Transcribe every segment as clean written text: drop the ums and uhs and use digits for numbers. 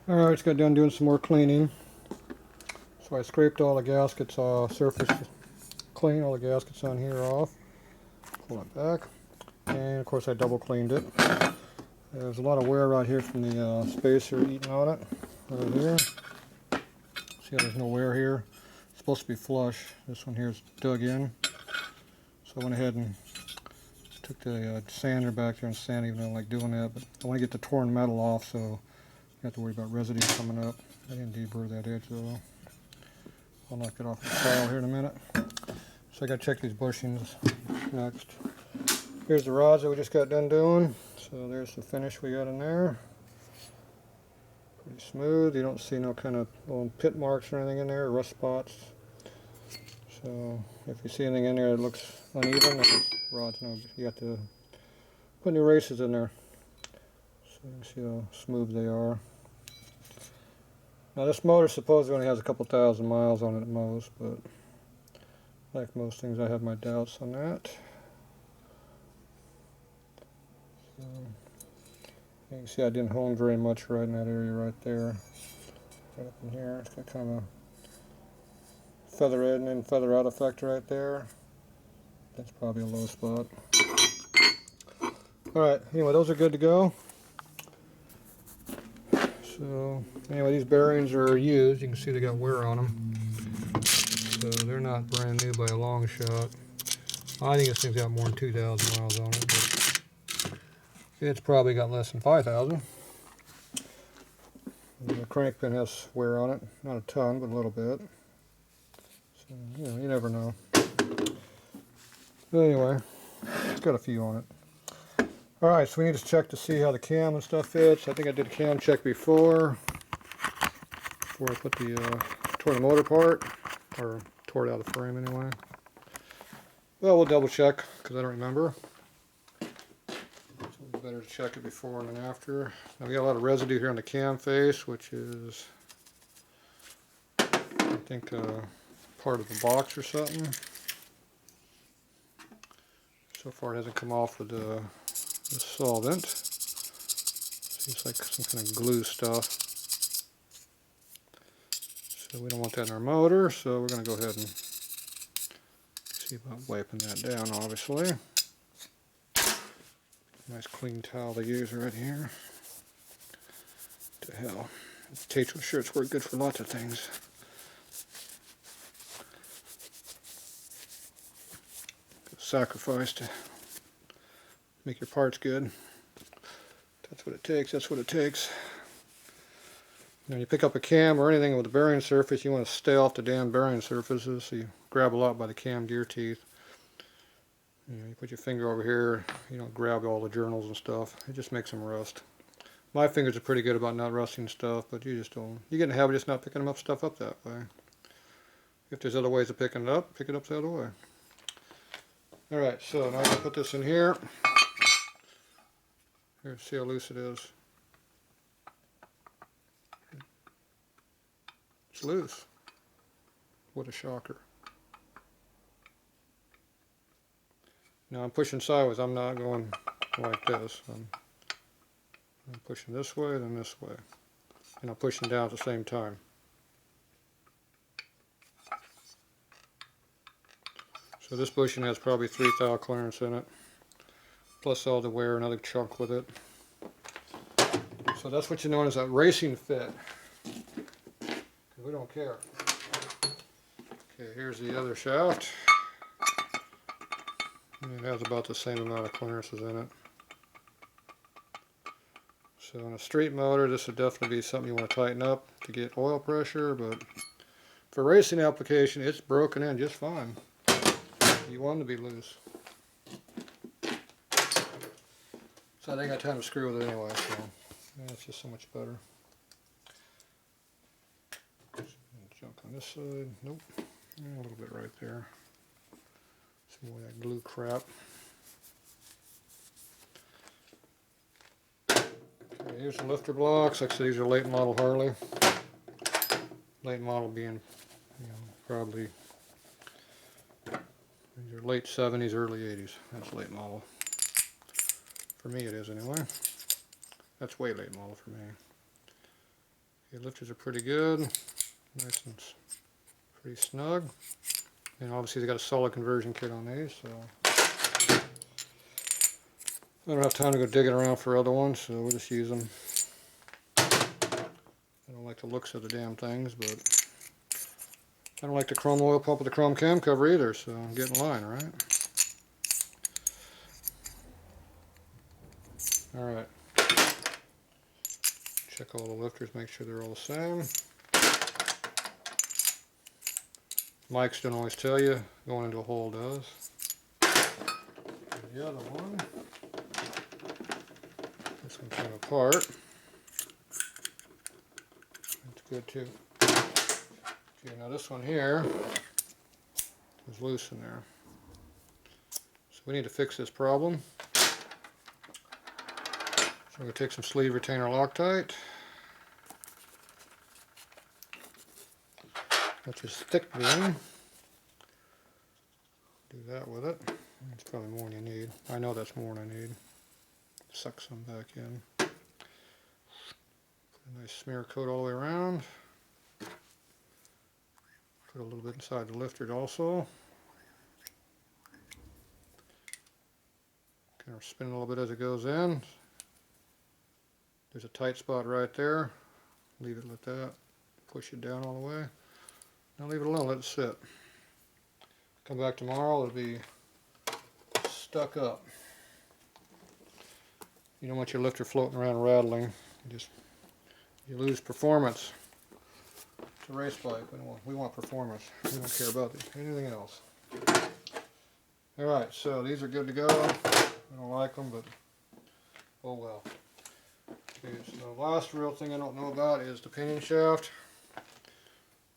Alright, just got done doing some more cleaning. So I scraped all the gaskets surface clean, all the gaskets on here off. Pull it back. And of course I double cleaned it. There's a lot of wear right here from the spacer eating on it. Right here. See how there's no wear here? It's supposed to be flush. This one here is dug in. So I went ahead and took the sander back there and sanded, even though I don't like doing that. But I want to get the torn metal off, so I don't have to worry about residue coming up. I didn't deburr that edge though. I'll knock it off the file here in a minute. So I got to check these bushings next. Here's the rods that we just got done doing. So there's the finish we got in there. Pretty smooth. You don't see no kind of little pit marks or anything in there, or rust spots. So if you see anything in there that looks uneven, those rods, no, you have to put new races in there. So you can see how smooth they are. Now this motor supposedly only has a couple thousand miles on it at most, but like most things I have my doubts on that. So you can see I didn't hone very much right in that area right there. Right up in here, it's got kind of a feather in and feather out effect right there. That's probably a low spot. Alright, anyway, those are good to go. So anyway, these bearings are used. You can see they got wear on them. So they're not brand new by a long shot. I think this thing's got more than 2,000 miles on it, but it's probably got less than 5,000. The crank pin has wear on it. Not a ton, but a little bit. So, you know, you never know. But anyway, it's got a few on it. Alright, so we need to check to see how the cam and stuff fits. I think I did a cam check before I put tore the motor apart, or tore it out of the frame anyway. Well, we'll double check, because I don't remember. So it's better to check it before and then after. Now we got a lot of residue here on the cam face, which is, I think, part of the box or something. So far it hasn't come off with the solvent. Seems like some kind of glue stuff. So we don't want that in our motor, so we're going to go ahead and see about wiping that down, obviously. Nice clean towel to use right here. What the hell. Tatro shirts work good for lots of things. Sacrifice to make your parts good. That's what it takes, that's what it takes. When you pick up a cam or anything with a bearing surface, you want to stay off the damn bearing surfaces, so you grab a lot by the cam gear teeth. You put your finger over here, you don't grab all the journals and stuff. It just makes them rust. My fingers are pretty good about not rusting stuff, but you just don't. You get in the habit of just not picking stuff up that way. If there's other ways of picking it up, pick it up the other way. Alright, so now I'm going to put this in here. Here, see how loose it is. It's loose. What a shocker. Now I'm pushing sideways. I'm not going like this. I'm pushing this way, then this way. And I'm pushing down at the same time. So this bushing has probably 3 thou clearance in it. Plus all the wear, another chunk with it. So that's what you know as a racing fit. We don't care. Okay, here's the other shaft. And it has about the same amount of clearances in it. So in a street motor, this would definitely be something you want to tighten up to get oil pressure, but for racing application, it's broken in just fine. You want them to be loose. So I think I got time to screw with it anyway, so yeah, it's just so much better. Junk on this side, nope, a little bit right there. Some more of that glue crap. Okay, here's the lifter blocks. Like I said, these are late model Harley. Late model being, you know, probably, these are late 70s, early 80s. That's late model. For me it is anyway. That's way late model for me. Okay, lifters are pretty good. Nice and pretty snug. And obviously they got a solid conversion kit on these, so I don't have time to go digging around for other ones, so we'll just use them. I don't like the looks of the damn things, but I don't like the chrome oil pump with the chrome cam cover either, so get in line, right? Alright. Check all the lifters, make sure they're all the same. Mics don't always tell you, going into a hole does. The other one, this one came apart. That's good too. Okay, now this one here is loose in there. So we need to fix this problem. So I'm going to take some sleeve retainer Loctite, which is thick beam. Do that with it. It's probably more than you need. I know that's more than I need. Suck some back in. Put a nice smear coat all the way around. Put a little bit inside the lifter also. Kind of spin a little bit as it goes in. There's a tight spot right there. Leave it like that. Push it down all the way. Now leave it alone, let it sit. Come back tomorrow, it'll be stuck up. You don't want your lifter floating around rattling. You lose performance. It's a race bike. We want performance. We don't care about anything else. Alright, so these are good to go. I don't like them, but oh well. Okay, so the last real thing I don't know about is the pinion shaft.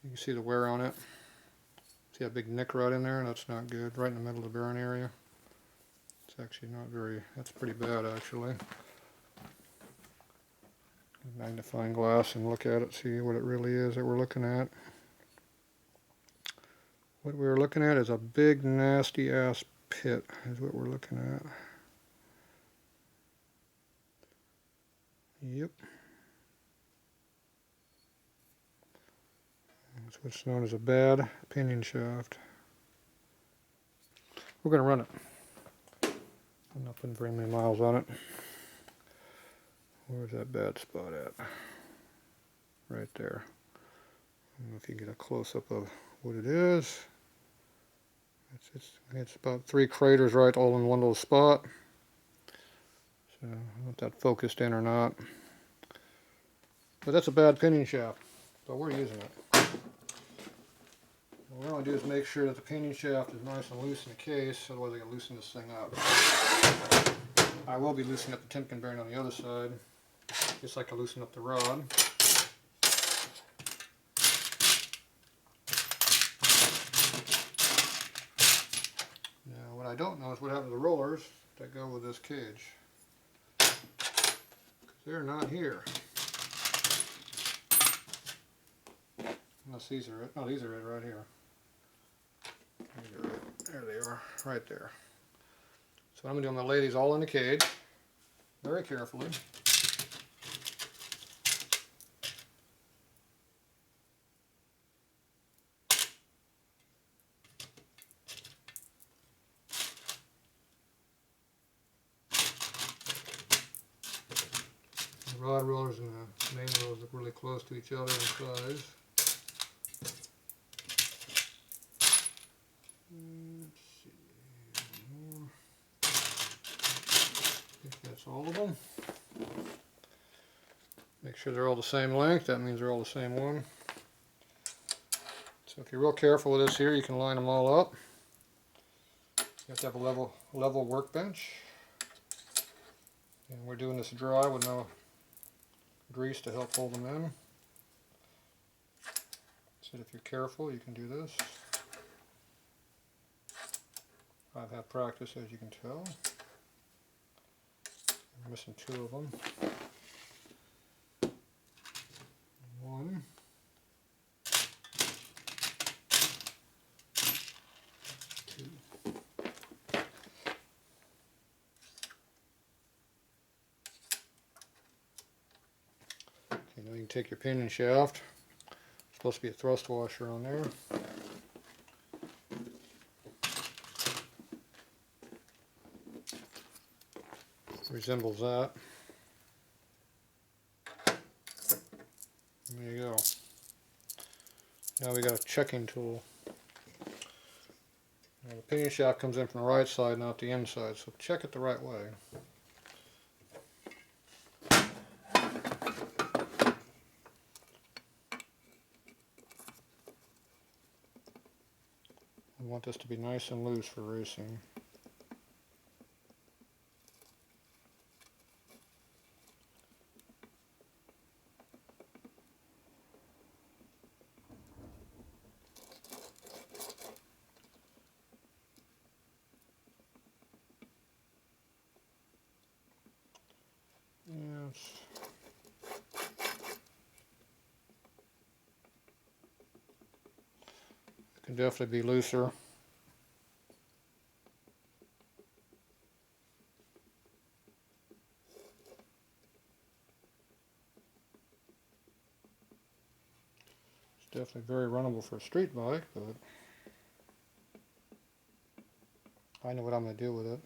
You can see the wear on it. See that big nick right in there? That's not good. Right in the middle of the bearing area. It's actually not very, that's pretty bad actually. Magnifying glass and look at it, see what it really is that we're looking at. What we're looking at is a big nasty ass pit is what we're looking at. Yep. That's what's known as a bad pinion shaft. We're going to run it. I'm not putting very many miles on it. Where's that bad spot at? Right there. I don't know if you can get a close-up of what it is. It's about 3 craters right all in one little spot. So I don't know if that focused in or not. But that's a bad pinion shaft. So we're using it. What we're going to do is make sure that the pinion shaft is nice and loose in the case, otherwise I can loosen this thing up. I will be loosening up the Timken bearing on the other side, just like I loosen up the rod. Now what I don't know is what happened to the rollers that go with this cage. They're not here. Unless these are it. No, these are it right here. There they are, right there. So what I'm going to do, I'm going to lay these all in the cage, very carefully. The rod rollers and the main rollers look really close to each other in size. Let's see, more. I think that's all of them. Make sure they're all the same length, that means they're all the same one. So if you're real careful with this here, you can line them all up. You have to have a level workbench. And we're doing this dry with no grease to help hold them in. So if you're careful, you can do this. I've had practice, as you can tell. I'm missing 2 of them. 1. 2. Okay, Now you can take your pinion shaft. It's supposed to be a thrust washer on there. Resembles that. There you go. Now we got a checking tool. Now the pinion shaft comes in from the right side, not the inside, so check it the right way. We want this to be nice and loose for racing. Yes. It can definitely be looser. It's definitely very runnable for a street bike, but I know what I'm going to do with it.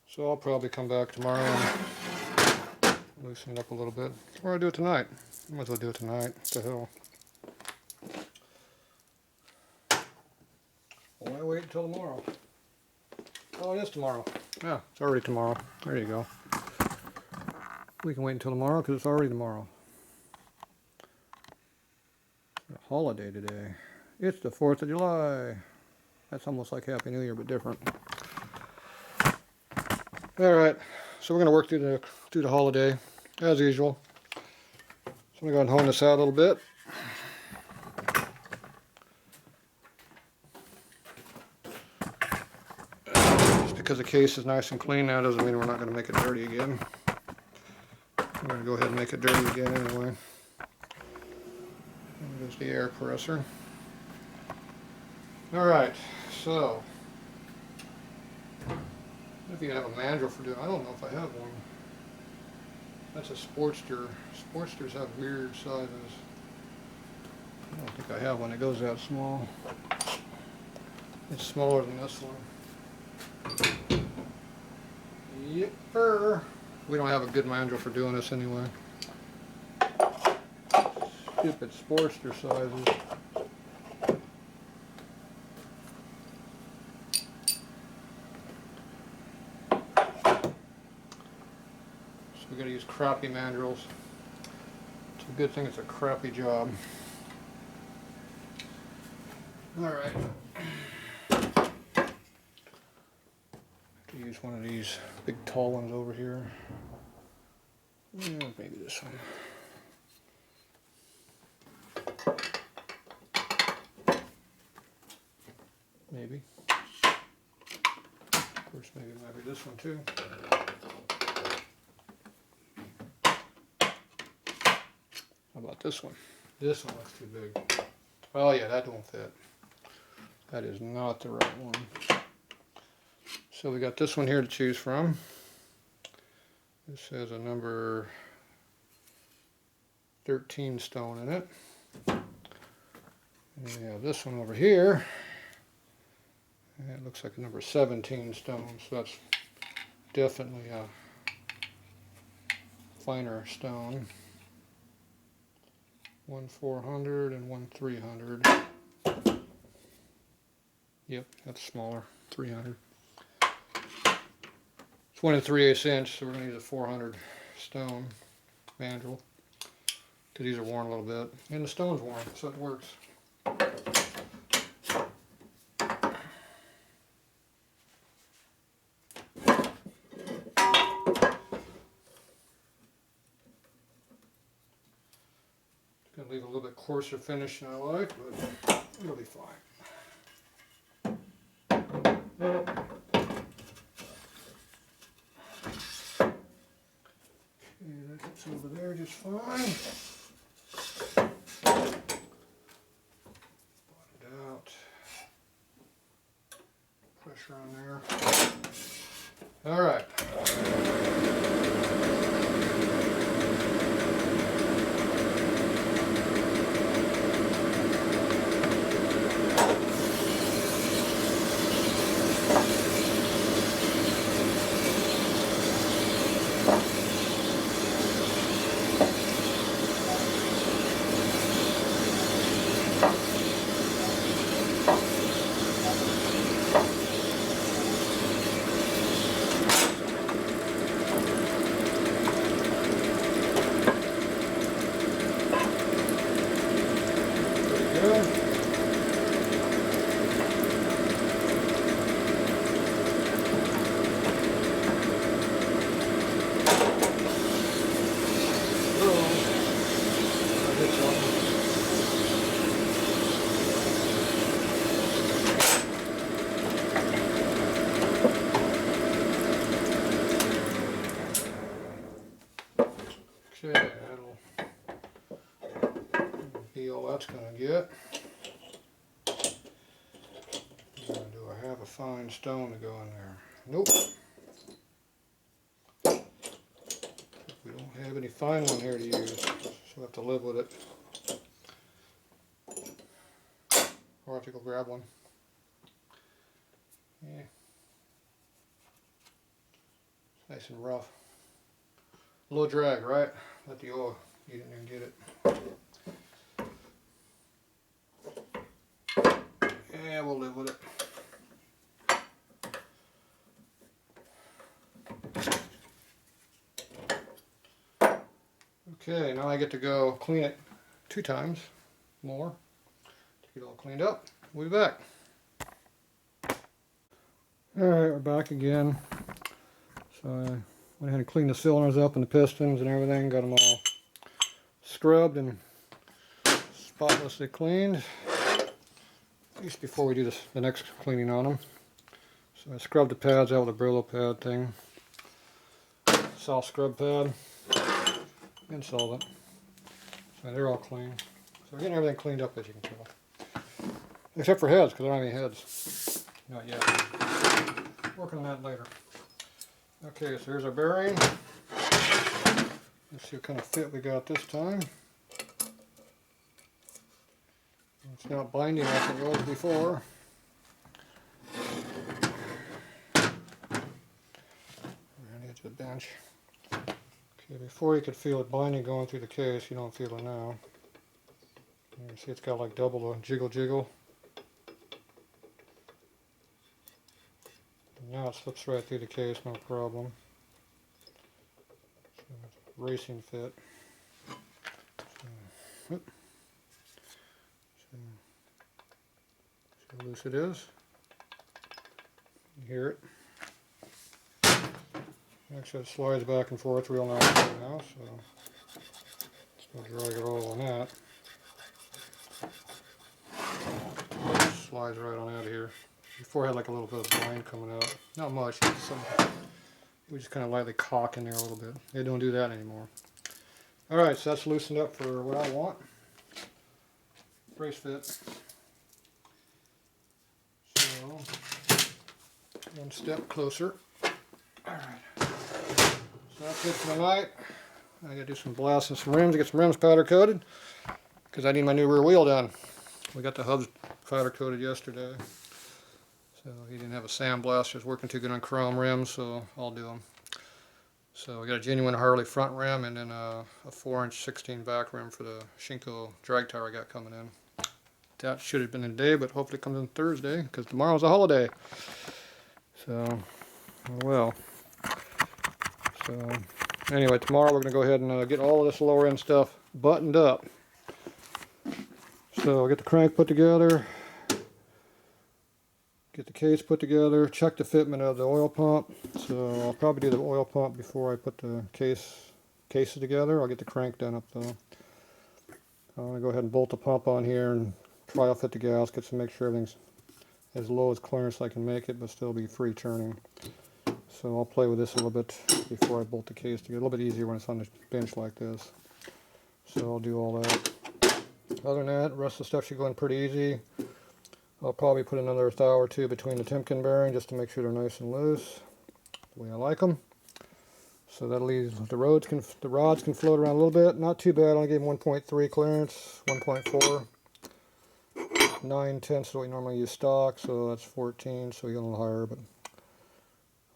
So I'll probably come back tomorrow and loosen it up a little bit. Or I'll do it tonight. I might as well do it tonight. What the hell. Why wait until tomorrow? Oh, it is tomorrow. Yeah, it's already tomorrow. There you go. We can wait until tomorrow because it's already tomorrow. It's a holiday today. It's the 4th of July. That's almost like Happy New Year, but different. Alright, so we're going to work through the holiday, as usual. So I'm going to go ahead and hone this out a little bit. Just because the case is nice and clean now doesn't mean we're not going to make it dirty again. I'm going to go ahead and make it dirty again anyway. There's the air presser. Alright, so if you have a mandrel for doing, I don't know if I have one. That's a Sportster. Sportsters have weird sizes. I don't think I have one that goes that small. It's smaller than this one. Yepper. We don't have a good mandrel for doing this anyway. Stupid Sportster sizes. We gotta use crappy mandrels. It's a good thing it's a crappy job. Alright. To use one of these big tall ones over here. Yeah, maybe this one. Maybe. Of course, maybe it might be this one too. How about this one? This one looks too big. Oh yeah, that won't fit. That is not the right one. So we got this one here to choose from. This has a number 13 stone in it. And we have this one over here. And it looks like a number 17 stone, so that's definitely a finer stone. One 400 and one 300. Yep, that's smaller, 300. It's 1 3/8 inch, so we're going to use a 400 stone mandrel because these are worn a little bit, and the stone's worn, so it works. Gonna leave a little bit coarser finish than I like, but it'll be fine. Okay, that gets over there just fine. Blot it out. Pressure on there. All right. Okay, that'll be all that's going to get. Do I have a fine stone to go in there? Nope. We don't have any fine one here to use, so we'll have to live with it. Or I have to go grab one. Yeah. It's nice and rough. A little drag, right? Let the oil get in there and get it. Yeah, we'll live with it. Okay, now I get to go clean it 2 times more to get it all cleaned up. We'll be back. Alright, we're back again. So I went ahead and cleaned the cylinders up and the pistons and everything, got them all scrubbed and spotlessly cleaned, at least before we do the next cleaning on them. So I scrubbed the pads out with a Brillo pad thing, soft scrub pad, and solvent. So they're all clean. So we're getting everything cleaned up, as you can tell. Except for heads, because I don't have any heads. Not yet. Working on that later. Okay, so here's our bearing. Let's see what kind of fit we got this time. It's not binding like it was before. Around the edge of the bench. Okay, before you could feel it binding going through the case, you don't feel it now. You can see it's got like double the jiggle. Now it slips right through the case, no problem. So racing fit. So, see how loose it is. You hear it. Actually, it slides back and forth real nice right now, so it's going to drag it all on that. Slides right on out of here. Before I had like a little bit of bind coming out. Not much, it was just kind of lightly cock in there a little bit. They don't do that anymore. Alright, so that's loosened up for what I want. Brace fit. So, one step closer. Alright. So that's it for tonight. I gotta do some blasting some rims, get some rims powder coated. Because I need my new rear wheel done. We got the hubs powder coated yesterday. So he didn't have a sandblaster, it's working too good on chrome rims, so I'll do them. So we got a genuine Harley front rim and then a 4-inch 16 back rim for the Shinko drag tire I got coming in. That should have been in today, but hopefully it comes in Thursday because tomorrow's a holiday. So, well. So anyway, tomorrow we're going to go ahead and get all of this lower end stuff buttoned up. So I'll get the crank put together. Get the case put together, check the fitment of the oil pump. So I'll probably do the oil pump before I put the cases together. I'll get the crank done up though. I'm going to go ahead and bolt the pump on here and trial fit the gaskets and make sure everything's as low as clearance I can make it, but still be free turning. So I'll play with this a little bit before I bolt the case together. A little bit easier when it's on the bench like this. So I'll do all that. Other than that, the rest of the stuff should go in pretty easy. I'll probably put another thou or two between the Timken bearing just to make sure they're nice and loose, the way I like them. So that leaves the rods can float around a little bit. Not too bad. I only gave them 1.3 clearance, 1.4, 9/10 is what we normally use stock, so that's 14. So you get a little higher, but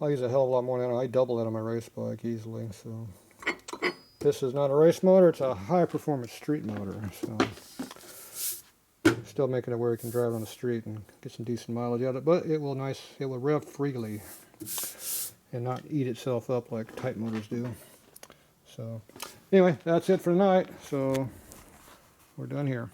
I'll use a hell of a lot more than that. I double that on my race bike easily. So this is not a race motor; it's a high-performance street motor. So. Still making it where you can drive on the street and get some decent mileage out of it, but it will rev freely and not eat itself up like type motors do. So anyway, that's it for tonight. So we're done here.